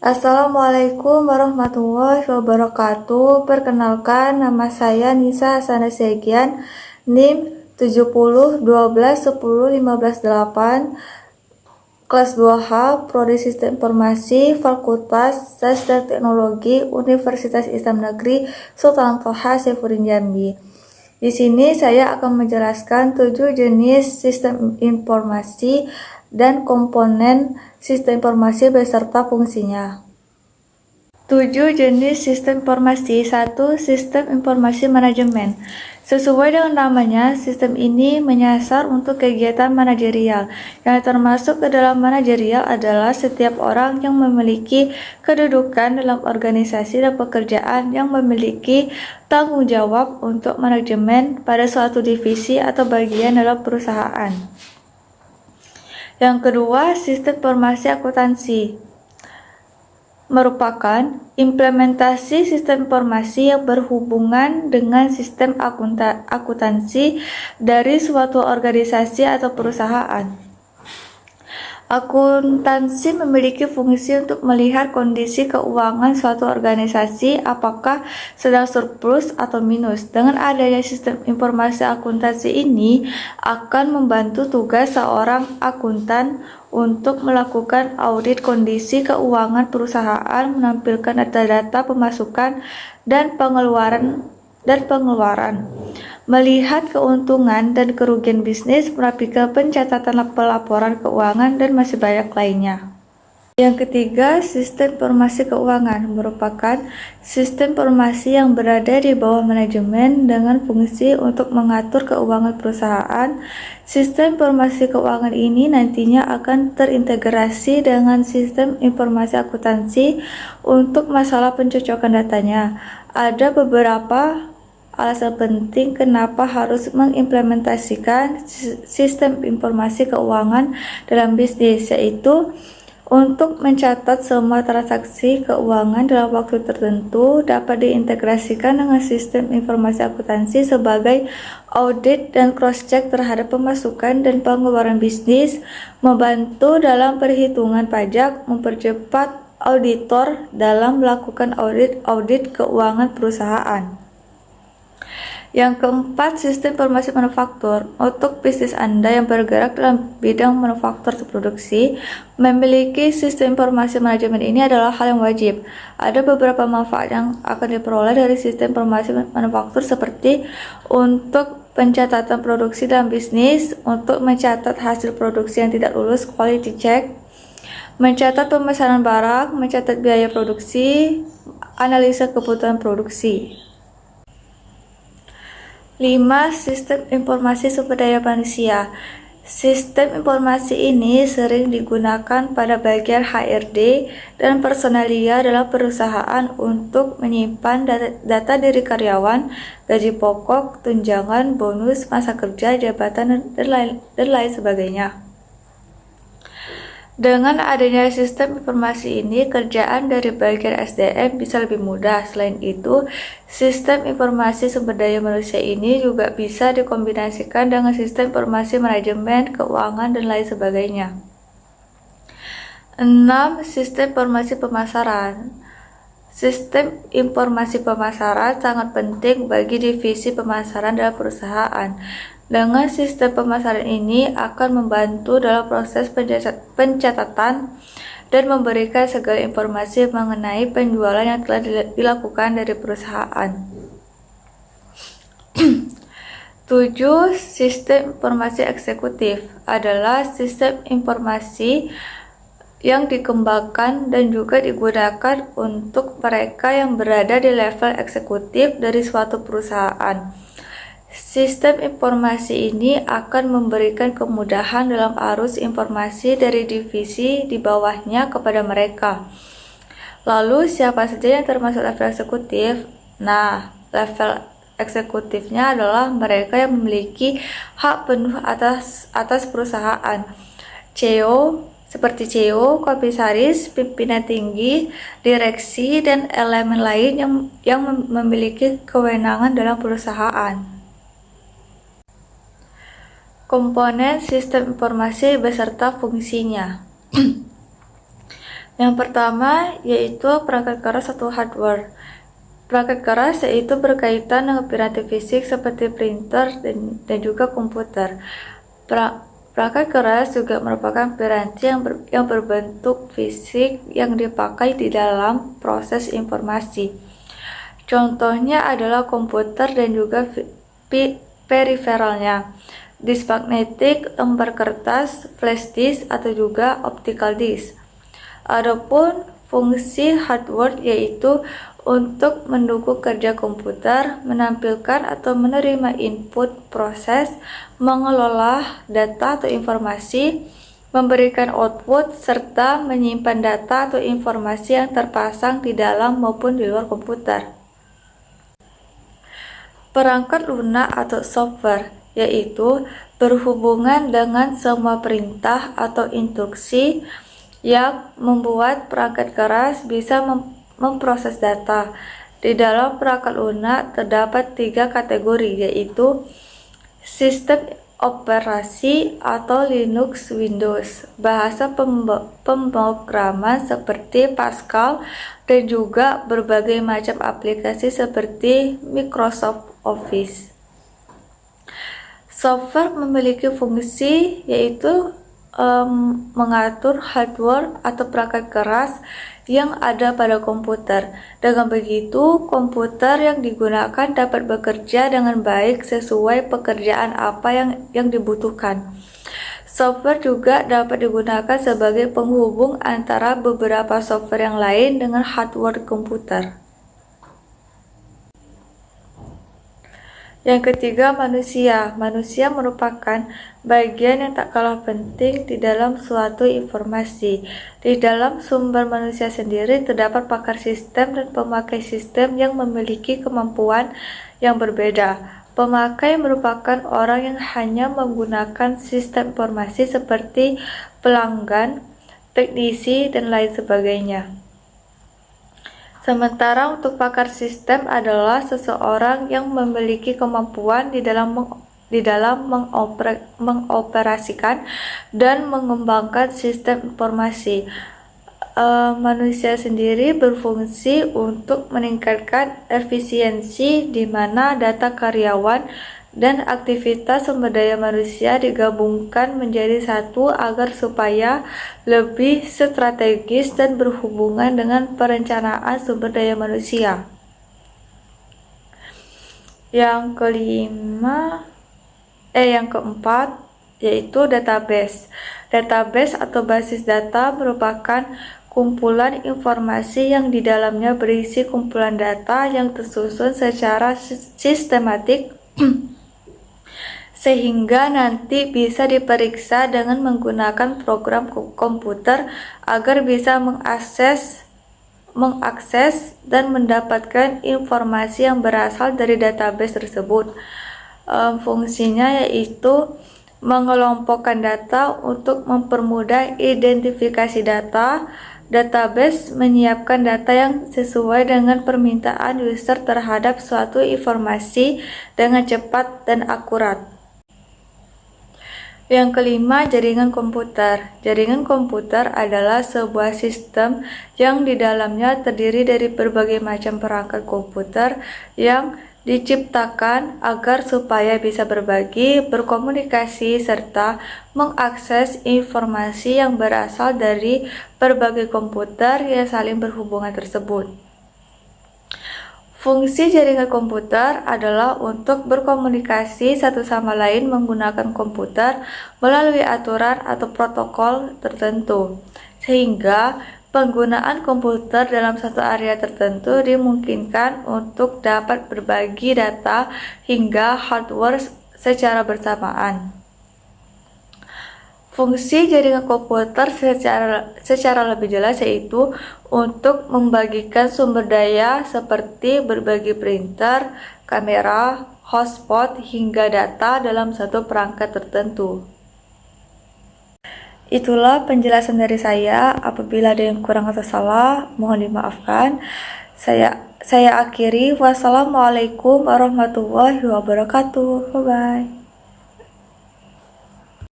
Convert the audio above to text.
Assalamualaikum warahmatullahi wabarakatuh. Perkenalkan, nama saya Nisa Hasanah Segian, NIM 70 12 10 15 8, kelas 2H, Prodi Sistem Informasi, Fakultas Sains dan Teknologi, Universitas Islam Negeri Sultan Toha Saifuddin Jambi. Di sini saya akan menjelaskan 7 jenis sistem informasi dan komponen sistem informasi beserta fungsinya. 7 jenis sistem informasi. 1. Sistem informasi manajemen. Sesuai dengan namanya, sistem ini menyasar untuk kegiatan manajerial. Yang termasuk ke dalam manajerial adalah setiap orang yang memiliki kedudukan dalam organisasi dan pekerjaan yang memiliki tanggung jawab untuk manajemen pada suatu divisi atau bagian dalam perusahaan. Yang kedua, sistem informasi akuntansi merupakan implementasi sistem informasi yang berhubungan dengan sistem akuntansi dari suatu organisasi atau perusahaan. Akuntansi memiliki fungsi untuk melihat kondisi keuangan suatu organisasi apakah sedang surplus atau minus. Dengan adanya sistem informasi akuntansi ini akan membantu tugas seorang akuntan untuk melakukan audit kondisi keuangan perusahaan, menampilkan data-data pemasukan dan pengeluaran, melihat keuntungan dan kerugian bisnis, merapikan pencatatan pelaporan keuangan, dan masih banyak lainnya. Yang ketiga, sistem informasi keuangan merupakan sistem informasi yang berada di bawah manajemen dengan fungsi untuk mengatur keuangan perusahaan. Sistem informasi keuangan ini nantinya akan terintegrasi dengan sistem informasi akuntansi untuk masalah pencocokan datanya. Ada beberapa alasan penting kenapa harus mengimplementasikan sistem informasi keuangan dalam bisnis, yaitu untuk mencatat semua transaksi keuangan dalam waktu tertentu, dapat diintegrasikan dengan sistem informasi akuntansi sebagai audit dan cross-check terhadap pemasukan dan pengeluaran bisnis, membantu dalam perhitungan pajak, mempercepat auditor dalam melakukan audit keuangan perusahaan. Yang keempat, sistem informasi manufaktur. Untuk bisnis Anda yang bergerak dalam bidang manufaktur atau produksi, memiliki sistem informasi manajemen ini adalah hal yang wajib. Ada beberapa manfaat yang akan diperoleh dari sistem informasi manufaktur seperti untuk pencatatan produksi dalam bisnis, untuk mencatat hasil produksi yang tidak lulus quality check, mencatat pemesanan barang, mencatat biaya produksi, analisa kebutuhan produksi. 5. Sistem informasi sumber daya manusia. Sistem informasi ini sering digunakan pada bagian HRD dan personalia dalam perusahaan untuk menyimpan data diri karyawan, gaji pokok, tunjangan, bonus, masa kerja, jabatan, dan lain sebagainya. Dengan adanya sistem informasi ini, kerjaan dari bagian SDM bisa lebih mudah. Selain itu, sistem informasi sumber daya manusia ini juga bisa dikombinasikan dengan sistem informasi manajemen, keuangan, dan lain sebagainya. 6. Sistem informasi pemasaran. Sistem informasi pemasaran sangat penting bagi divisi pemasaran dalam perusahaan. Dengan sistem pemasaran ini akan membantu dalam proses pencatatan dan memberikan segala informasi mengenai penjualan yang telah dilakukan dari perusahaan. 7. Sistem informasi eksekutif adalah sistem informasi yang dikembangkan dan juga digunakan untuk mereka yang berada di level eksekutif dari suatu perusahaan. Sistem informasi ini akan memberikan kemudahan dalam arus informasi dari divisi di bawahnya kepada mereka. Lalu siapa saja yang termasuk level eksekutif? Nah, level eksekutifnya adalah mereka yang memiliki hak penuh atas perusahaan. CEO, seperti CEO, komisaris, pimpinan tinggi, direksi, dan elemen lain yang memiliki kewenangan dalam perusahaan. Komponen sistem informasi beserta fungsinya. Yang pertama yaitu perangkat keras atau hardware. Perangkat keras yaitu berkaitan dengan piranti fisik seperti printer dan juga komputer. Perangkat keras juga merupakan piranti yang berbentuk fisik yang dipakai di dalam proses informasi. Contohnya adalah komputer dan juga periferalnya, disk magnetik, lembar kertas, flash disk, atau juga optical disk. Adapun fungsi hardware yaitu untuk mendukung kerja komputer, menampilkan atau menerima input proses, mengelola data atau informasi, memberikan output, serta menyimpan data atau informasi yang terpasang di dalam maupun di luar komputer. Perangkat lunak atau software yaitu berhubungan dengan semua perintah atau instruksi yang membuat perangkat keras bisa memproses data. Di dalam perangkat lunak terdapat 3 kategori, yaitu sistem operasi atau Linux Windows, bahasa pemrograman seperti Pascal, dan juga berbagai macam aplikasi seperti Microsoft Office. Software memiliki fungsi yaitu mengatur hardware atau perangkat keras yang ada pada komputer. Dengan begitu, komputer yang digunakan dapat bekerja dengan baik sesuai pekerjaan apa yang dibutuhkan. Software juga dapat digunakan sebagai penghubung antara beberapa software yang lain dengan hardware komputer. Yang ketiga, manusia. Manusia merupakan bagian yang tak kalah penting di dalam suatu informasi. Di dalam sumber manusia sendiri terdapat pakar sistem dan pemakai sistem yang memiliki kemampuan yang berbeda. Pemakai merupakan orang yang hanya menggunakan sistem informasi seperti pelanggan, teknisi, dan lain sebagainya. Sementara untuk pakar sistem adalah seseorang yang memiliki kemampuan di dalam mengoperasikan dan mengembangkan sistem informasi. Manusia sendiri berfungsi untuk meningkatkan efisiensi di mana data karyawan dan aktivitas sumber daya manusia digabungkan menjadi satu agar supaya lebih strategis dan berhubungan dengan perencanaan sumber daya manusia. Yang keempat yaitu database. Database atau basis data merupakan kumpulan informasi yang di dalamnya berisi kumpulan data yang tersusun secara sistematik sehingga nanti bisa diperiksa dengan menggunakan program komputer agar bisa mengakses dan mendapatkan informasi yang berasal dari database tersebut. Fungsinya yaitu mengelompokkan data untuk mempermudah identifikasi data. Database menyiapkan data yang sesuai dengan permintaan user terhadap suatu informasi dengan cepat dan akurat. Yang kelima, jaringan komputer. Jaringan komputer adalah sebuah sistem yang di dalamnya terdiri dari berbagai macam perangkat komputer yang diciptakan agar supaya bisa berbagi, berkomunikasi, serta mengakses informasi yang berasal dari berbagai komputer yang saling berhubungan tersebut. Fungsi jaringan komputer adalah untuk berkomunikasi satu sama lain menggunakan komputer melalui aturan atau protokol tertentu, sehingga penggunaan komputer dalam satu area tertentu dimungkinkan untuk dapat berbagi data hingga hardware secara bersamaan. Fungsi jaringan komputer secara lebih jelas yaitu untuk membagikan sumber daya seperti berbagi printer, kamera, hotspot, hingga data dalam satu perangkat tertentu. Itulah penjelasan dari saya. Apabila ada yang kurang atau salah, mohon dimaafkan. Saya akhiri. Wassalamualaikum warahmatullahi wabarakatuh. Bye-bye.